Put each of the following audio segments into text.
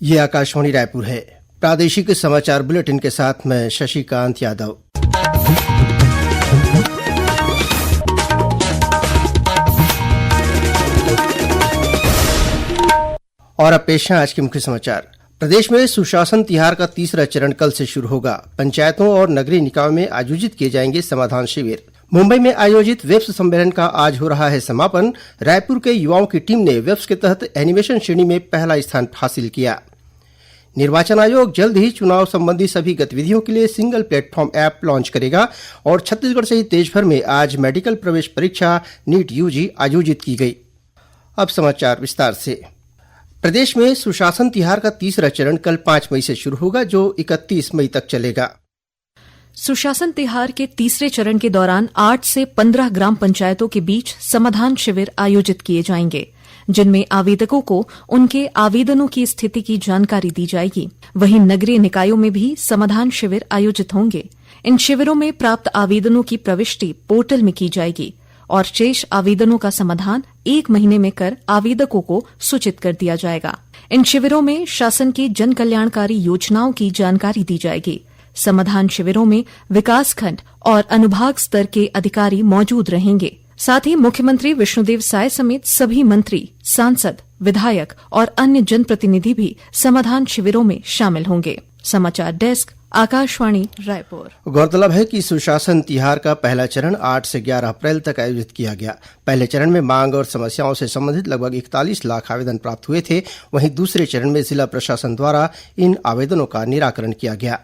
ये आकाशवाणी रायपुर है। प्रादेशिक समाचार बुलेटिन के साथ मैं शशिकांत यादव। और अब पेश है आज के मुख्य समाचार। प्रदेश में सुशासन तिहार का तीसरा चरण कल से शुरू होगा। पंचायतों और नगरीय निकायों में आयोजित किए जाएंगे समाधान शिविर। मुंबई में आयोजित वेब्स सम्मेलन का आज हो रहा है समापन। रायपुर के युवाओं की टीम ने वेब्स के तहत एनिमेशन श्रेणी में पहला स्थान हासिल किया। निर्वाचन आयोग जल्द ही चुनाव संबंधी सभी गतिविधियों के लिए सिंगल प्लेटफॉर्म ऐप लॉन्च करेगा। और छत्तीसगढ़ सहित देशभर में आज मेडिकल प्रवेश परीक्षा नीट यूजी आयोजित की गई। अब समाचार विस्तार से। प्रदेश में सुशासन तिहार का तीसरा चरण कल 5 मई से शुरू होगा, जो 31 मई तक चलेगा। सुशासन तिहार के तीसरे चरण के दौरान 8 से 15 ग्राम पंचायतों के बीच समाधान शिविर आयोजित किए जाएंगे, जिनमें आवेदकों को उनके आवेदनों की स्थिति की जानकारी दी जाएगी। वहीं नगरीय निकायों में भी समाधान शिविर आयोजित होंगे। इन शिविरों में प्राप्त आवेदनों की प्रविष्टि पोर्टल में की जाएगी और शेष आवेदनों का समाधान 1 महीने में कर आवेदकों को सूचित कर दिया जाएगा। इन शिविरों में शासन की जन कल्याणकारी योजनाओं की जानकारी दी जाएगी। समाधान शिविरों में विकासखंड और अनुभाग स्तर के अधिकारी मौजूद रहेंगे। साथ ही मुख्यमंत्री विष्णुदेव साय समेत सभी मंत्री, सांसद, विधायक और अन्य जनप्रतिनिधि भी समाधान शिविरों में शामिल होंगे। समाचार डेस्क, आकाशवाणी रायपुर। गौरतलब है कि सुशासन तिहार का पहला चरण 8 से 11 अप्रैल तक आयोजित किया गया। पहले चरण में मांग और समस्याओं से संबंधित लगभग 41 लाख आवेदन प्राप्त हुए थे। वहीं दूसरे चरण में जिला प्रशासन द्वारा इन आवेदनों का निराकरण किया गया।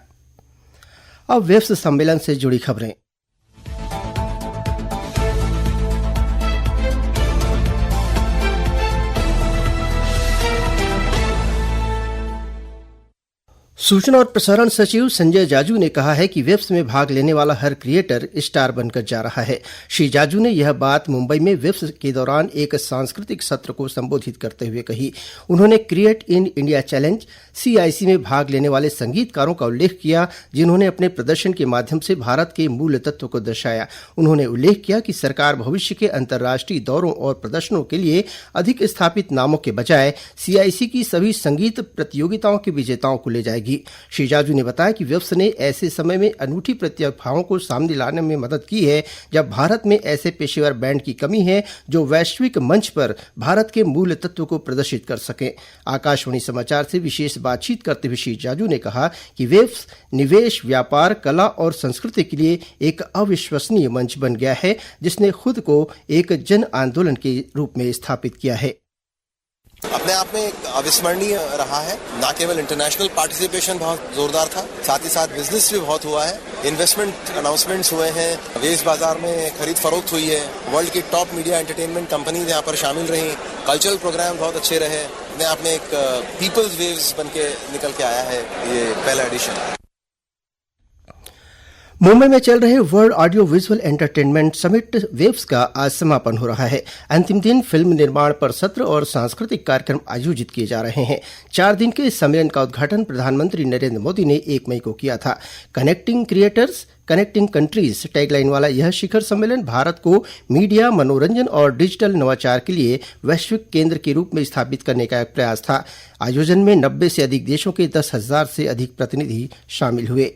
अब वेब्स सम्मेलन से जुड़ी खबरें। सूचना और प्रसारण सचिव संजय जाजू ने कहा है कि वेब्स में भाग लेने वाला हर क्रिएटर स्टार बनकर जा रहा है। श्री जाजू ने यह बात मुंबई में वेब्स के दौरान एक सांस्कृतिक सत्र को संबोधित करते हुए कही। उन्होंने create in India challenge CIC में भाग लेने वाले संगीतकारों का उल्लेख किया, जिन्होंने अपने प्रदर्शन के माध्यम से भारत के मूल तत्व को दर्शाया। उन्होंने उल्लेख किया कि सरकार भविष्य के अंतर्राष्ट्रीय दौरों और प्रदर्शनों के लिए अधिक स्थापित नामों के बजाय CIC की सभी संगीत प्रतियोगिताओं के विजेताओं को ले जाएगी। श्री जाजू ने बताया कि वेब्स ने ऐसे समय में अनूठी प्रतिभाओं को सामने लाने में मदद की है, जब भारत में ऐसे पेशेवर बैंड की कमी है जो वैश्विक मंच पर भारत के मूल तत्व को प्रदर्शित कर सकें। आकाशवाणी समाचार से विशेष बातचीत करते हुए श्री जाजू ने कहा कि वेब्स निवेश, व्यापार, कला और संस्कृति के लिए एक अविश्वसनीय मंच बन गया है, जिसने खुद को एक जन आंदोलन के रूप में स्थापित किया है। अपने आप में एक अविस्मरणीय रहा है। न केवल इंटरनेशनल पार्टिसिपेशन बहुत जोरदार था, साथ ही साथ बिजनेस भी बहुत हुआ है। इन्वेस्टमेंट अनाउंसमेंट्स हुए हैं, वेब्स बाजार में खरीद फरोख्त हुई है। वर्ल्ड की टॉप मीडिया एंटरटेनमेंट कंपनीज यहाँ पर शामिल रही। कल्चरल प्रोग्राम बहुत अच्छे रहे। अपने आप में एक पीपल्स वेव्स बन के निकल के आया है ये पहला एडिशन। मुंबई में चल रहे world audio visual entertainment summit WAVES का आज समापन हो रहा है। अंतिम दिन फिल्म निर्माण पर सत्र और सांस्कृतिक कार्यक्रम आयोजित किए जा रहे हैं। 4 दिन के इस सम्मेलन का उद्घाटन प्रधानमंत्री नरेंद्र मोदी ने 1 मई को किया था। Connecting creators, connecting countries tagline वाला यह शिखर सम्मेलन भारत को मीडिया, मनोरंजन और डिजिटल नवाचार के लिए वैश्विक केंद्र के रूप में स्थापित करने का एक प्रयास था। आयोजन में 90 से अधिक देशों के 10,000 से अधिक प्रतिनिधि शामिल हुए।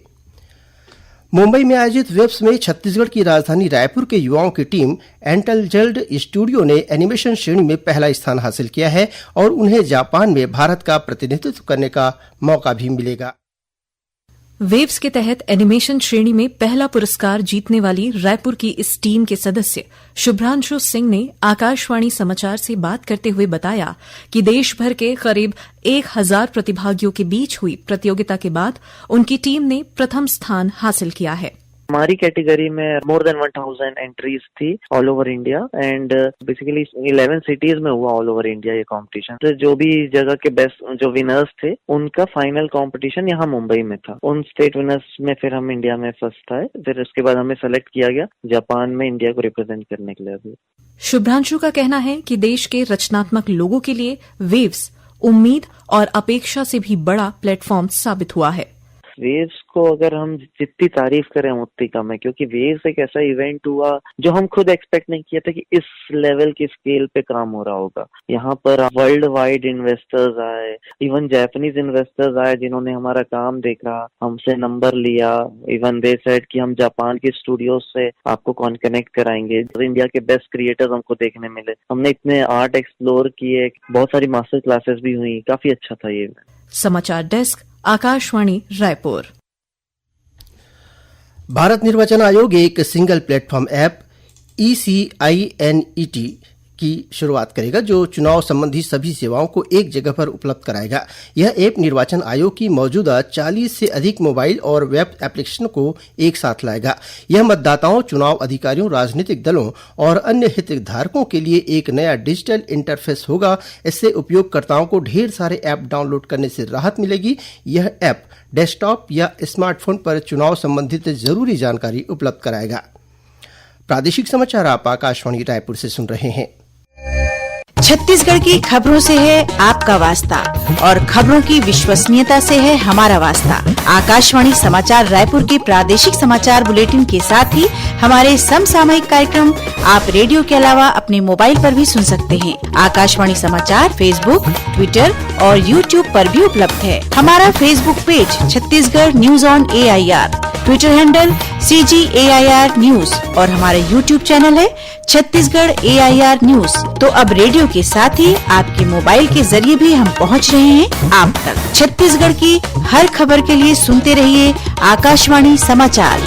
मुंबई में आयोजित वेब्स में छत्तीसगढ़ की राजधानी रायपुर के युवाओं की टीम एंटलजल्ड स्टूडियो ने एनिमेशन श्रेणी में पहला स्थान हासिल किया है और उन्हें जापान में भारत का प्रतिनिधित्व करने का मौका भी मिलेगा। वेव्स के तहत एनिमेशन श्रेणी में पहला पुरस्कार जीतने वाली रायपुर की इस टीम के सदस्य शुभ्रांशु सिंह ने आकाशवाणी समाचार से बात करते हुए बताया कि देश भर के करीब 1000 प्रतिभागियों के बीच हुई प्रतियोगिता के बाद उनकी टीम ने प्रथम स्थान हासिल किया है। हमारी कैटेगरी में मोर देन 1000 एंट्रीज थी all over India and basically 11 cities में हुआ ऑल ओवर इंडिया ये कंपटीशन। तो जो भी जगह के बेस्ट जो विनर्स थे उनका फाइनल कंपटीशन यहाँ मुंबई में था। उन स्टेट विनर्स में फिर हम इंडिया में फर्स्ट आए। फिर उसके बाद हमें सेलेक्ट किया गया जापान में इंडिया को रिप्रेजेंट करने के लिए। अभी शुभ्रांशु का कहना है कि देश के रचनात्मक लोगों के लिए वेव्स उम्मीद और अपेक्षा से भी बड़ा प्लेटफॉर्म साबित हुआ है। वेव्स को अगर हम जितनी तारीफ करें उतनी कम है, क्योंकि वेव्स एक ऐसा इवेंट हुआ जो हम खुद एक्सपेक्ट नहीं किया था कि इस लेवल की स्केल पे काम हो रहा होगा। यहाँ पर वर्ल्ड वाइड इन्वेस्टर्स आए, इवन जापानीज इन्वेस्टर्स आए जिन्होंने हमारा काम देखा, हमसे नंबर लिया। इवन दे सेड कि हम जापान के स्टूडियोज से आपको कौन कनेक्ट कराएंगे। इंडिया के बेस्ट क्रिएटर्स हमको देखने मिले, हमने इतने आर्ट एक्सप्लोर किए, बहुत सारी मास्टर क्लासेस भी हुई, काफी अच्छा था ये। समाचार डेस्क, आकाशवाणी रायपुर। भारत निर्वाचन आयोग एक सिंगल प्लेटफॉर्म ऐप ECINET की शुरुआत करेगा, जो चुनाव संबंधी सभी सेवाओं को एक जगह पर उपलब्ध कराएगा। यह ऐप निर्वाचन आयोग की मौजूदा 40 से अधिक मोबाइल और वेब एप्लीकेशन को एक साथ लाएगा। यह मतदाताओं, चुनाव अधिकारियों, राजनीतिक दलों और अन्य हितधारकों के लिए एक नया डिजिटल इंटरफेस होगा। इससे उपयोगकर्ताओं को ढेर सारे ऐप डाउनलोड करने से राहत मिलेगी। यह ऐप डेस्कटॉप या स्मार्टफोन पर चुनाव संबंधित जरूरी जानकारी उपलब्ध कराएगा। प्रादेशिक समाचार आप आकाशवाणी रायपुर से सुन रहे हैं। छत्तीसगढ़ की खबरों से है आपका वास्ता और खबरों की विश्वसनीयता से है हमारा वास्ता। आकाशवाणी समाचार रायपुर के प्रादेशिक समाचार बुलेटिन के साथ ही हमारे समसामयिक कार्यक्रम आप रेडियो के अलावा अपने मोबाइल पर भी सुन सकते हैं। आकाशवाणी समाचार फेसबुक, ट्विटर और यूट्यूब पर भी उपलब्ध है। हमारा Facebook page Chhattisgarh news on AIR, Twitter handle CGAIR news और हमारा यूट्यूब चैनल है छत्तीसगढ़ AIR न्यूज। तो अब रेडियो के साथ ही आपके मोबाइल के जरिए भी हम पहुंच रहे हैं आप तक। छत्तीसगढ़ की हर खबर के लिए सुनते रहिए आकाशवाणी समाचार।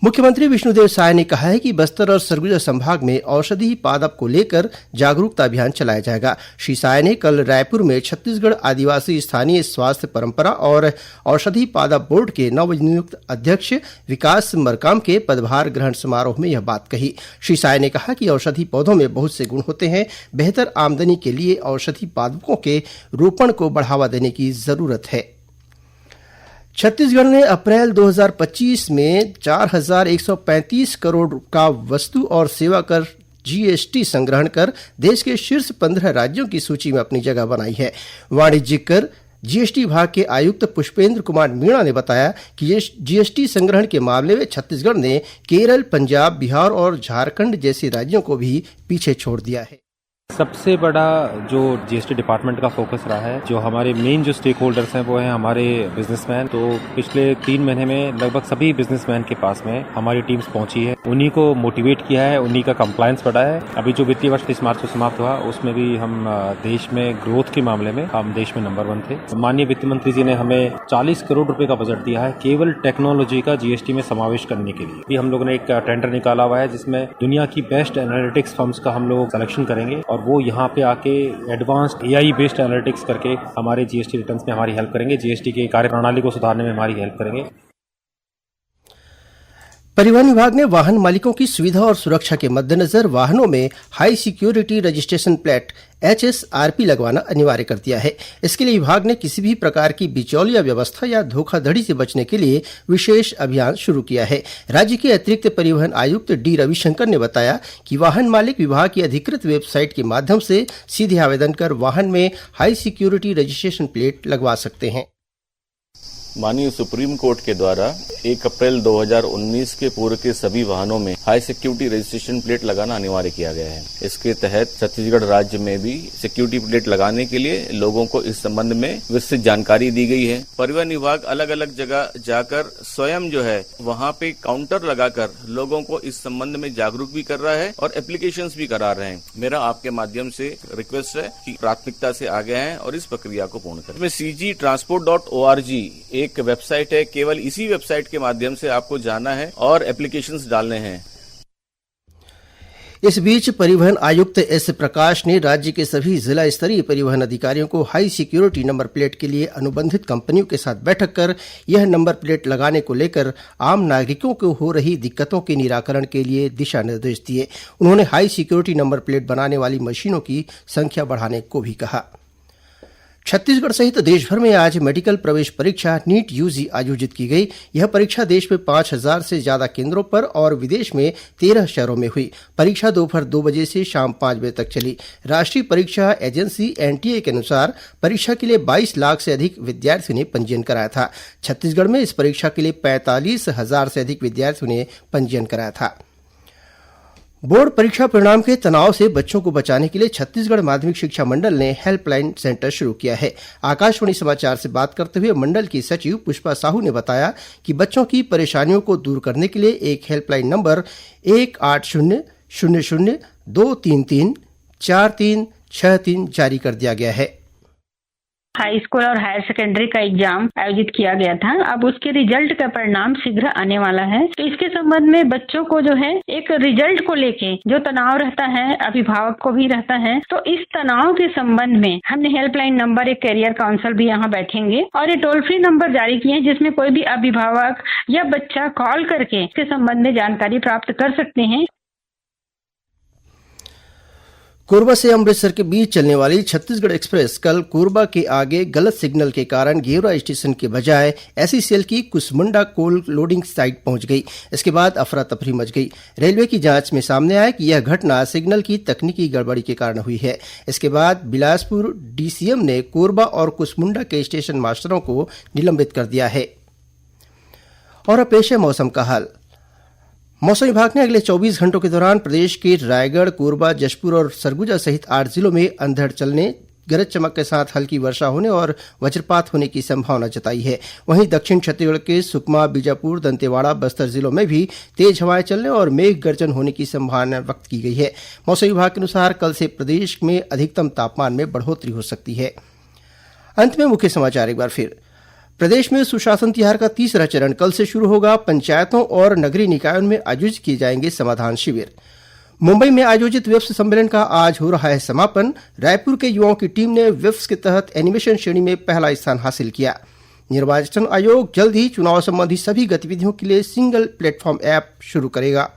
मुख्यमंत्री विष्णुदेव साय ने कहा है कि बस्तर और सरगुजा संभाग में औषधि पादप को लेकर जागरूकता अभियान चलाया जाएगा। श्री साय ने कल रायपुर में छत्तीसगढ़ आदिवासी स्थानीय स्वास्थ्य परंपरा और औषधि पादप बोर्ड के नवनियुक्त अध्यक्ष विकास मरकाम के पदभार ग्रहण समारोह में यह बात कही। श्री साय ने कहा कि औषधि पौधों में बहुत से गुण होते हैं। बेहतर आमदनी के लिए औषधि पादपों के रोपण को बढ़ावा देने की जरूरत है। छत्तीसगढ़ ने अप्रैल 2025 में 4,135 करोड़ का वस्तु और सेवा कर GST संग्रहण कर देश के शीर्ष 15 राज्यों की सूची में अपनी जगह बनाई है। वाणिज्यिक कर GST विभाग के आयुक्त पुष्पेंद्र कुमार मीणा ने बताया कि GST संग्रहण के मामले में छत्तीसगढ़ ने केरल, पंजाब, बिहार और झारखंड जैसे राज्यों को भी पीछे छोड़ दिया है। सबसे बड़ा जो GST डिपार्टमेंट का फोकस रहा है, जो हमारे मेन जो स्टेक होल्डर्स हैं वो हैं हमारे बिजनेसमैन। तो पिछले 3 महीने में लगभग सभी बिजनेसमैन के पास में हमारी टीम्स पहुंची है, उन्हीं को मोटिवेट किया है, उन्हीं का कंप्लायंस बढ़ा है। अभी जो वित्तीय वर्ष 30 मार्च को समाप्त हुआ उसमें भी हम देश में ग्रोथ के मामले में हम देश में नंबर 1 थे। माननीय वित्त मंत्री जी ने हमें 40 करोड़ रुपए का बजट दिया है केवल टेक्नोलॉजी का GST में समावेश करने के लिए। भी हम लोगों ने एक टेंडर निकाला हुआ है जिसमें दुनिया की बेस्ट एनालिटिक्स फर्म्स का हम लोग सिलेक्शन करेंगे और वो यहाँ पे आके एडवांस्ड AI बेस्ड एनालिटिक्स करके हमारे GST रिटर्न्स में हमारी हेल्प करेंगे, GST की कार्यप्रणाली को सुधारने में हमारी हेल्प करेंगे। परिवहन विभाग ने वाहन मालिकों की सुविधा और सुरक्षा के मद्देनजर वाहनों में high security registration plate HSRP लगवाना अनिवार्य कर दिया है। इसके लिए विभाग ने किसी भी प्रकार की बिचौलिया व्यवस्था या धोखाधड़ी से बचने के लिए विशेष अभियान शुरू किया है। राज्य के अतिरिक्त परिवहन आयुक्त D रविशंकर ने बताया कि वाहन मालिक विभाग की अधिकृत वेबसाइट के माध्यम से सीधे आवेदन कर वाहन में हाई सिक्योरिटी रजिस्ट्रेशन प्लेट लगवा सकते हैं। माननीय सुप्रीम कोर्ट के द्वारा 1 अप्रैल 2019 के पूर्व के सभी वाहनों में हाई सिक्योरिटी रजिस्ट्रेशन प्लेट लगाना अनिवार्य किया गया है। इसके तहत छत्तीसगढ़ राज्य में भी सिक्योरिटी प्लेट लगाने के लिए लोगों को इस संबंध में विस्तृत जानकारी दी गई है। परिवहन विभाग अलग अलग जगह जाकर स्वयं जो है वहां पे काउंटर लगाकर लोगों को इस संबंध में जागरूक भी कर रहा है और एप्लीकेशंस भी करा रहे हैं। मेरा आपके माध्यम से रिक्वेस्ट है कि प्राथमिकता से आगे हैं और इस प्रक्रिया को पूर्ण करें। cgtransport.org एक वेबसाइट है, केवल इसी वेबसाइट के माध्यम से आपको जाना है और एप्लीकेशंस डालने हैं। इस बीच परिवहन आयुक्त S प्रकाश ने राज्य के सभी जिला स्तरीय परिवहन अधिकारियों को हाई सिक्योरिटी नंबर प्लेट के लिए अनुबंधित कंपनियों के साथ बैठक कर यह नंबर प्लेट लगाने को लेकर आम नागरिकों को हो रही दिक्कतों के निराकरण के लिए दिशा निर्देश दिए। उन्होंने हाई सिक्योरिटी नंबर प्लेट बनाने वाली मशीनों की संख्या बढ़ाने को भी कहा। छत्तीसगढ़ सहित देशभर में आज मेडिकल प्रवेश परीक्षा नीट यूजी आयोजित की गई। यह परीक्षा देश में 5,000 से ज्यादा केंद्रों पर और विदेश में 13 शहरों में हुई। परीक्षा दोपहर 2 बजे से शाम 5 बजे तक चली। राष्ट्रीय परीक्षा एजेंसी एनटीए के अनुसार परीक्षा के लिए 22 लाख से अधिक विद्यार्थियों ने पंजीयन कराया था। छत्तीसगढ़ में इस परीक्षा के लिए 45,000 से अधिक विद्यार्थियों ने पंजीयन कराया था। बोर्ड परीक्षा परिणाम के तनाव से बच्चों को बचाने के लिए छत्तीसगढ़ माध्यमिक शिक्षा मंडल ने हेल्पलाइन सेंटर शुरू किया है। आकाशवाणी समाचार से बात करते हुए मंडल की सचिव पुष्पा साहू ने बताया कि बच्चों की परेशानियों को दूर करने के लिए एक हेल्पलाइन नंबर 18000233436 जारी कर दिया गया है। हाई स्कूल और हायर सेकेंडरी का एग्जाम आयोजित किया गया था। अब उसके रिजल्ट का परिणाम शीघ्र आने वाला है, तो इसके संबंध में बच्चों को जो है एक रिजल्ट को लेके जो तनाव रहता है, अभिभावक को भी रहता है, तो इस तनाव के संबंध में हमने हेल्पलाइन नंबर, एक कैरियर काउंसिल भी यहाँ बैठेंगे और ये टोल फ्री नंबर जारी किए हैं, जिसमें कोई भी अभिभावक या बच्चा कॉल करके इसके संबंध में जानकारी प्राप्त कर सकते हैं। कोरबा से अमृतसर के बीच चलने वाली छत्तीसगढ़ एक्सप्रेस कल कोरबा के आगे गलत सिग्नल के कारण गेवरा स्टेशन के बजाय एसईसीएल की कुसमुंडा कोल लोडिंग साइट पहुंच गई। इसके बाद अफरा तफरी मच गई। रेलवे की जांच में सामने आया कि यह घटना सिग्नल की तकनीकी गड़बड़ी के कारण हुई है। इसके बाद बिलासपुर डीसीएम ने कोरबा और कुसमुंडा के स्टेशन मास्टरों को निलंबित कर दिया है। और अब पेश है मौसम का हाल। मौसम विभाग ने अगले 24 घंटों के दौरान प्रदेश के रायगढ़, कोरबा, जशपुर और सरगुजा सहित 8 जिलों में अंधड़ चलने, गरज चमक के साथ हल्की वर्षा होने और वज्रपात होने की संभावना जताई है। वहीं दक्षिण छत्तीसगढ़ के सुकमा, बीजापुर, दंतेवाड़ा, बस्तर जिलों में भी तेज हवाएं चलने और मेघ गर्जन होने की संभावना व्यक्त की गई है। मौसम विभाग के अनुसार कल से प्रदेश में अधिकतम तापमान में बढ़ोतरी हो सकती है। अंत में मुख्य समाचार एक बार फिर। प्रदेश में सुशासन तिहार का तीसरा चरण कल से शुरू होगा। पंचायतों और नगरीय निकायों में आयोजित किए जाएंगे समाधान शिविर। मुंबई में आयोजित वेब्स सम्मेलन का आज हो रहा है समापन। रायपुर के युवाओं की टीम ने वेब्स के तहत एनिमेशन श्रेणी में पहला स्थान हासिल किया। निर्वाचन आयोग जल्द ही चुनाव संबंधी सभी गतिविधियों के लिए सिंगल प्लेटफॉर्म ऐप शुरू करेगा।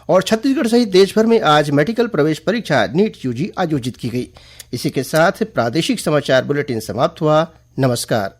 और छत्तीसगढ़ सहित देशभर में आज मेडिकल प्रवेश परीक्षा नीट यूजी आयोजित की गई। इसी के साथ प्रादेशिक समाचार बुलेटिन समाप्त हुआ। नमस्कार।